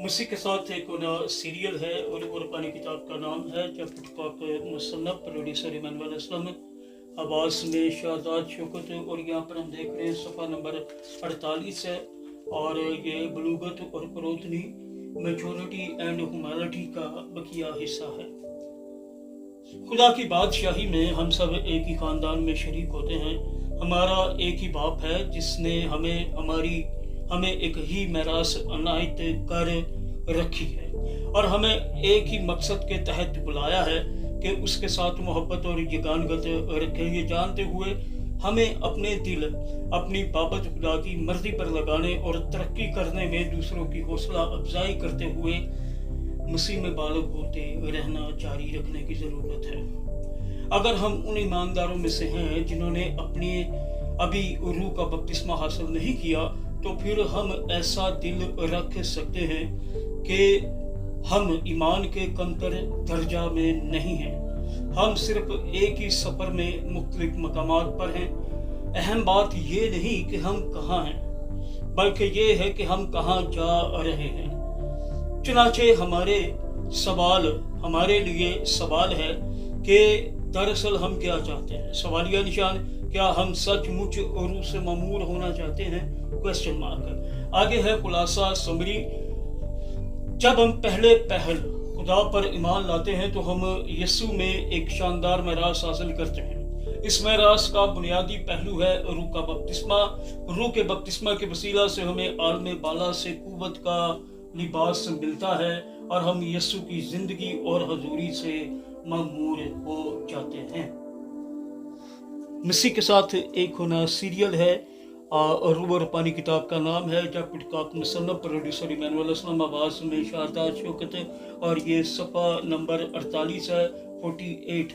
मुसी के साथ एक सीरियल है और पानी किताब का नाम है जब मुसन्नफ प्रोड्यूसर इमानुअल असलम, आवाज़ में शाहजाद शौकत। और यहाँ पर हम देख रहे हैं सफ़ा नंबर 48 है और ये बलूगत और परोतनी मेचोरिटी एंड ह्यूमैनिटी का बकिया हिस्सा है। खुदा की बादशाही में हम सब एक ही ख़ानदान में शरीक होते हैं। हमारा एक ही बाप है जिसने हमें एक ही मैरास अनायत कर रखी है और हमें एक ही मकसद के तहत बुलाया है कि उसके साथ मोहब्बत और यगानगत रखें। ये जानते हुए हमें अपने दिल अपनी बाबत खुदा की मर्जी पर लगाने और तरक्की करने में दूसरों की हौसला अफजाई करते हुए मसीह में बालग होते रहना जारी रखने की ज़रूरत है। अगर हम उन ईमानदारों में से हैं जिन्होंने अभी रूह का बपतिस्मा हासिल नहीं किया, तो फिर हम ऐसा दिल रख सकते हैं कि हम ईमान के कमतर दर्जा में नहीं हैं। हम सिर्फ एक ही सफ़र में मुख्तलिफ मकामात पर हैं। अहम बात ये नहीं कि हम कहाँ हैं, बल्कि ये है कि हम कहाँ जा रहे हैं। चुनाचे हमारे लिए सवाल है कि दरअसल हम क्या चाहते हैं। सवालिया निशान, क्या हम सचमुच रूह से ममूर होना चाहते हैं? Question mark. आगे है खुलासा समरी। जब हम पहले खुदा पर ईमान लाते हैं तो हम यीशु में एक शानदार मैरास हासिल करते हैं। इस मैरास का बुनियादी पहलू है रूह का बपतिस्मा। रूह के बपतिस्मा के वसीला से हमें आलम बाला से कुव्वत का लिबास मिलता है और हम यीशु की जिंदगी और हजूरी से ममूर हो जाते हैं। मसीह के साथ एक होना सीरियल है और रूह और पानी किताब का नाम है जब मुसन्नफ प्रोड्यूसर इमानुअल असलम, आवाज़ में शाहजाद शौकत। और ये सफ़ा नंबर 48 है, 48।